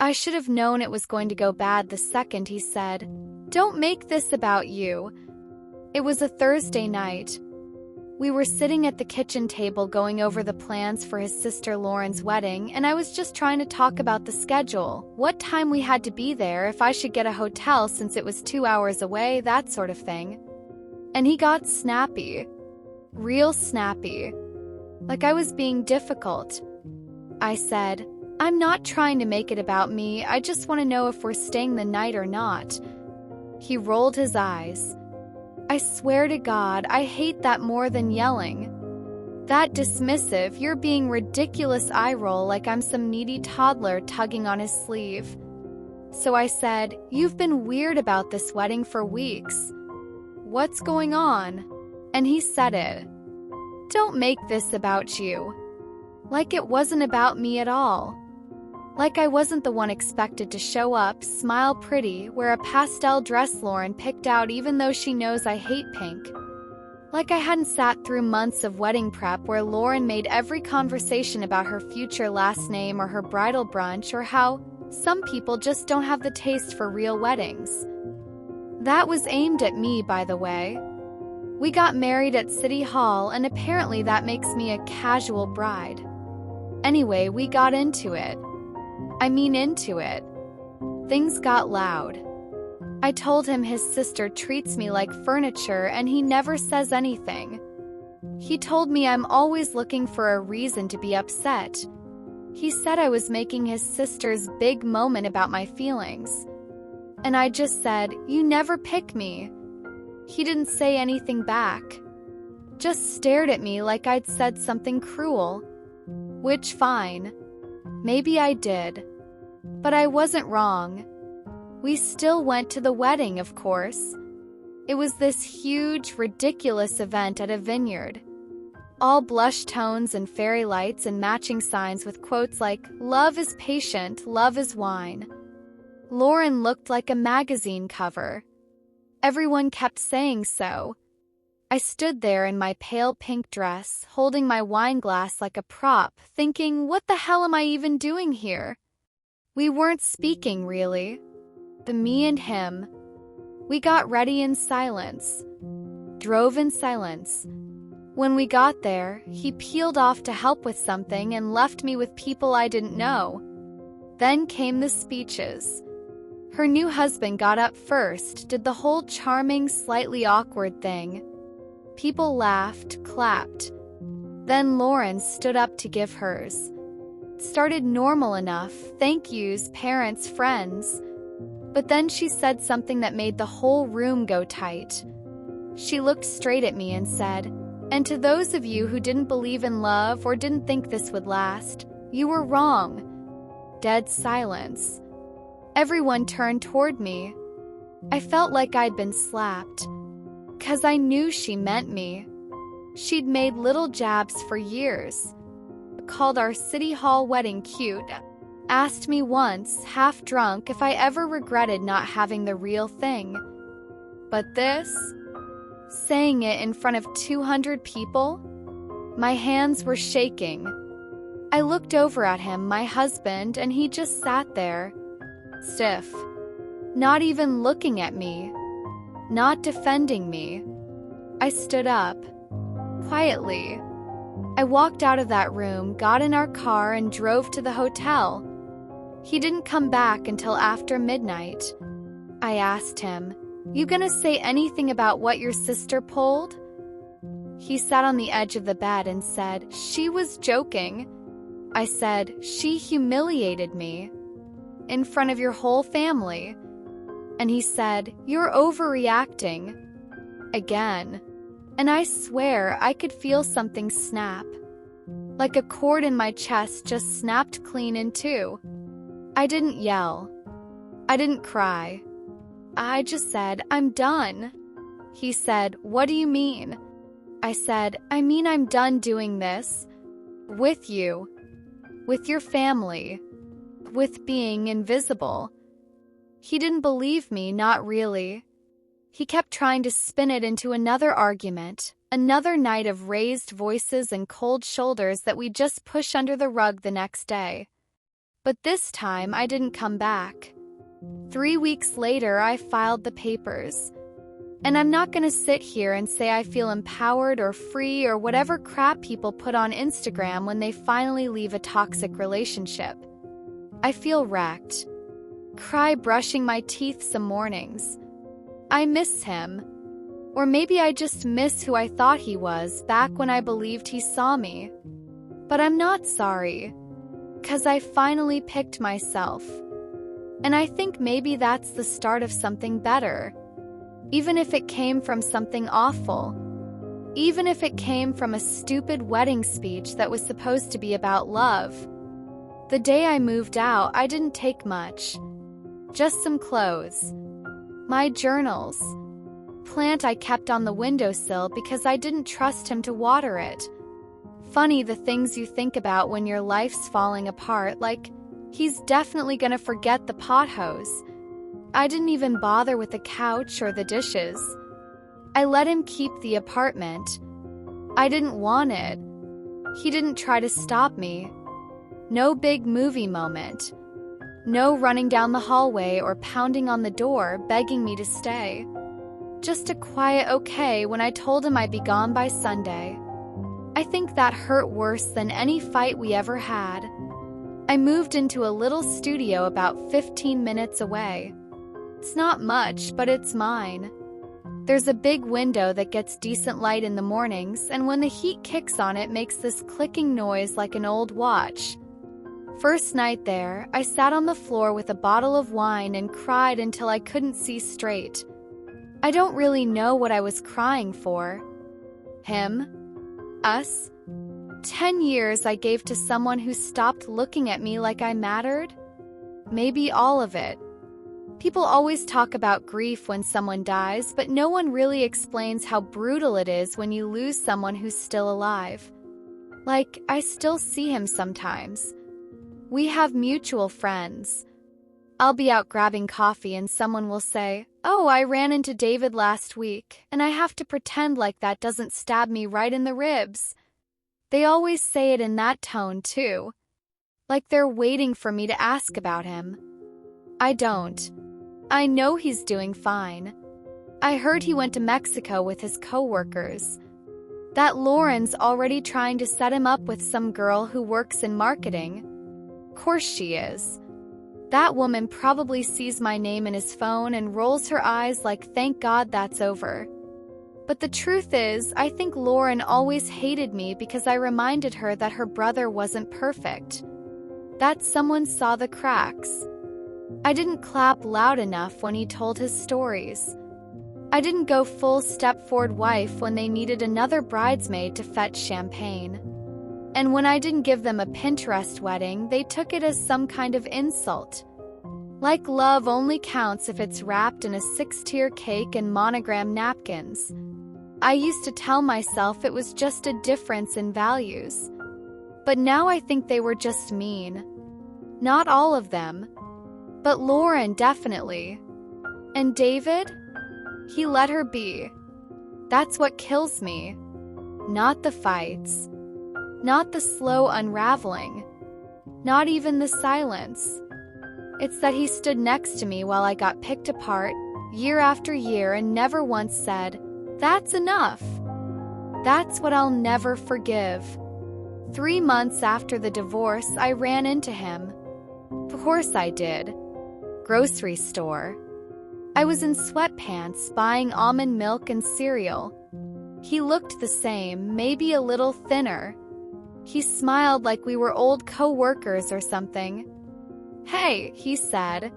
I should have known it was going to go bad the second he said, "Don't make this about you." It was a Thursday night. We were sitting at the kitchen table going over the plans for his sister Lauren's wedding, and I was just trying to talk about the schedule, what time we had to be there, if I should get a hotel since it was 2 hours away, that sort of thing. And he got snappy. Real snappy. Like I was being difficult. I said, "I'm not trying to make it about me, I just want to know if we're staying the night or not." He rolled his eyes. I swear to God, I hate that more than yelling. That dismissive, you're being ridiculous eye roll like I'm some needy toddler tugging on his sleeve. So I said, "You've been weird about this wedding for weeks. What's going on?" And he said it. "Don't make this about you." Like it wasn't about me at all. Like I wasn't the one expected to show up, smile pretty, wear a pastel dress Lauren picked out even though she knows I hate pink. Like I hadn't sat through months of wedding prep where Lauren made every conversation about her future last name or her bridal brunch or how some people just don't have the taste for real weddings. That was aimed at me, by the way. We got married at City Hall, and apparently that makes me a casual bride. Anyway, we got into it. Into it. Things got loud. I told him his sister treats me like furniture and he never says anything. He told me I'm always looking for a reason to be upset. He said I was making his sister's big moment about my feelings. And I just said, "You never pick me." He didn't say anything back. Just stared at me like I'd said something cruel. Which, fine. Maybe I did. But I wasn't wrong. We still went to the wedding, of course. It was this huge, ridiculous event at a vineyard. All blush tones and fairy lights and matching signs with quotes like, "Love is patient, love is wine." Lauren looked like a magazine cover. Everyone kept saying so. I stood there in my pale pink dress, holding my wine glass like a prop, thinking, what the hell am I even doing here? We weren't speaking, really. The me and him. We got ready in silence. Drove in silence. When we got there, he peeled off to help with something and left me with people I didn't know. Then came the speeches. Her new husband got up first, did the whole charming, slightly awkward thing. People laughed, clapped. Then Lauren stood up to give hers. Started normal enough, thank yous, parents, friends. But then she said something that made the whole room go tight. She looked straight at me and said, "And to those of you who didn't believe in love or didn't think this would last, you were wrong." Dead silence. Everyone turned toward me. I felt like I'd been slapped. 'Cause I knew she meant me. She'd made little jabs for years. Called our City Hall wedding cute. Asked me once, half drunk, if I ever regretted not having the real thing. But this? Saying it in front of 200 people? My hands were shaking. I looked over at him, my husband, and he just sat there. Stiff. Not even looking at me. Not defending me. I stood up. Quietly. I walked out of that room, got in our car, and drove to the hotel. He didn't come back until after midnight. I asked him, "You gonna say anything about what your sister pulled?" He sat on the edge of the bed and said, "She was joking." I said, "She humiliated me. In front of your whole family." And he said, "You're overreacting." Again. And I swear I could feel something snap. Like a cord in my chest just snapped clean in two. I didn't yell. I didn't cry. I just said, "I'm done." He said, "What do you mean?" I said, "I mean I'm done doing this. With you. With your family. With being invisible." He didn't believe me, not really. He kept trying to spin it into another argument, another night of raised voices and cold shoulders that we'd just push under the rug the next day. But this time, I didn't come back. 3 weeks later, I filed the papers. And I'm not gonna sit here and say I feel empowered or free or whatever crap people put on Instagram when they finally leave a toxic relationship. I feel wrecked. Cry brushing my teeth some mornings. I miss him. Or maybe I just miss who I thought he was back when I believed he saw me. But I'm not sorry. 'Cause I finally picked myself. And I think maybe that's the start of something better. Even if it came from something awful. Even if it came from a stupid wedding speech that was supposed to be about love. The day I moved out, I didn't take much. Just some clothes. My journals. Plant I kept on the windowsill because I didn't trust him to water it. Funny the things you think about when your life's falling apart, like, he's definitely gonna forget the pot hose. I didn't even bother with the couch or the dishes. I let him keep the apartment. I didn't want it. He didn't try to stop me. No big movie moment. No running down the hallway or pounding on the door begging me to stay. Just a quiet okay when I told him I'd be gone by Sunday. I think that hurt worse than any fight we ever had. I moved into a little studio about 15 minutes away. It's not much, but it's mine. There's a big window that gets decent light in the mornings, and when the heat kicks on it makes this clicking noise like an old watch. First night there, I sat on the floor with a bottle of wine and cried until I couldn't see straight. I don't really know what I was crying for. Him? Us? 10 years I gave to someone who stopped looking at me like I mattered? Maybe all of it. People always talk about grief when someone dies, but no one really explains how brutal it is when you lose someone who's still alive. Like, I still see him sometimes. We have mutual friends. I'll be out grabbing coffee and someone will say, "Oh, I ran into David last week," and I have to pretend like that doesn't stab me right in the ribs. They always say it in that tone, too. Like they're waiting for me to ask about him. I don't. I know he's doing fine. I heard he went to Mexico with his coworkers. That Lauren's already trying to set him up with some girl who works in marketing. Course she is. That woman probably sees my name in his phone and rolls her eyes like thank God that's over. But the truth is, I think Lauren always hated me because I reminded her that her brother wasn't perfect. That someone saw the cracks. I didn't clap loud enough when he told his stories. I didn't go full step-forward wife when they needed another bridesmaid to fetch champagne. And when I didn't give them a Pinterest wedding, they took it as some kind of insult. Like love only counts if it's wrapped in a 6-tier cake and monogram napkins. I used to tell myself it was just a difference in values. But now I think they were just mean. Not all of them. But Lauren definitely. And David? He let her be. That's what kills me. Not the fights. Not the slow unraveling. Not even the silence. It's that he stood next to me while I got picked apart, year after year, and never once said, "That's enough." That's what I'll never forgive. 3 months after the divorce, I ran into him. Of course I did. Grocery store. I was in sweatpants buying almond milk and cereal. He looked the same, maybe a little thinner. He smiled like we were old co-workers or something. "Hey," he said.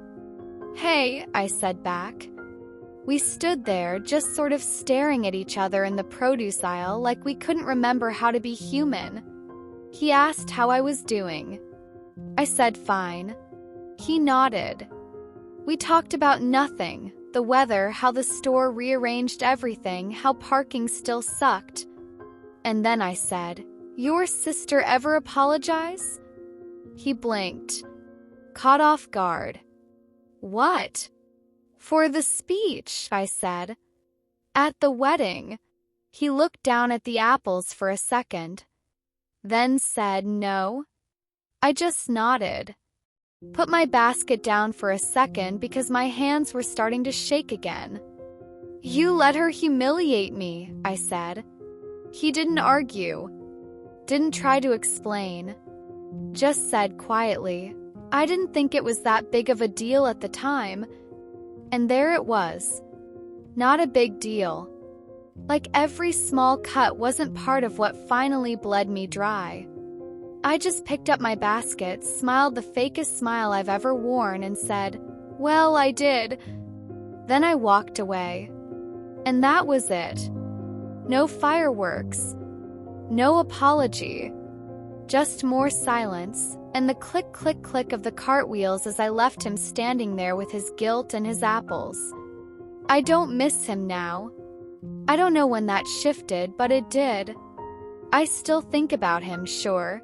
"Hey," I said back. We stood there, just sort of staring at each other in the produce aisle like we couldn't remember how to be human. He asked how I was doing. I said fine. He nodded. We talked about nothing, the weather, how the store rearranged everything, how parking still sucked. And then I said, "Your sister ever apologize?" He blinked, caught off guard. "What?" "For the speech," I said. "At the wedding." He looked down at the apples for a second, then said no. I just nodded. Put my basket down for a second because my hands were starting to shake again. You let her humiliate me, I said. He didn't argue, didn't try to explain, just said quietly, I didn't think it was that big of a deal at the time. And there it was. Not a big deal. Like every small cut wasn't part of what finally bled me dry. I just picked up my basket, smiled the fakest smile I've ever worn, and said, well, I did. Then I walked away. And that was it. No fireworks. No apology. Just more silence, and the click, click, click of the cartwheels as I left him standing there with his guilt and his apples. I don't miss him now. I don't know when that shifted, but it did. I still think about him, sure.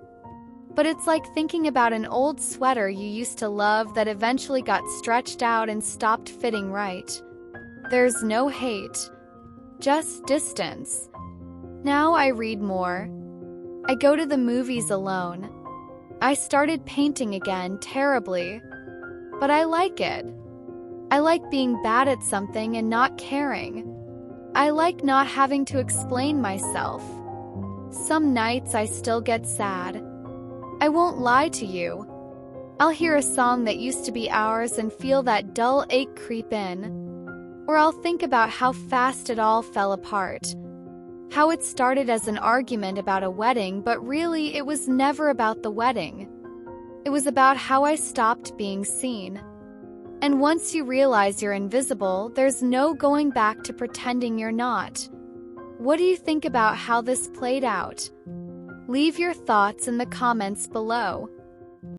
But it's like thinking about an old sweater you used to love that eventually got stretched out and stopped fitting right. There's no hate, just distance. Now I read more. I go to the movies alone. I started painting again, terribly. But I like it. I like being bad at something and not caring. I like not having to explain myself. Some nights I still get sad. I won't lie to you. I'll hear a song that used to be ours and feel that dull ache creep in. Or I'll think about how fast it all fell apart. How it started as an argument about a wedding, but really it was never about the wedding. It was about how I stopped being seen. And once you realize you're invisible, there's no going back to pretending you're not. What do you think about how this played out? Leave your thoughts in the comments below.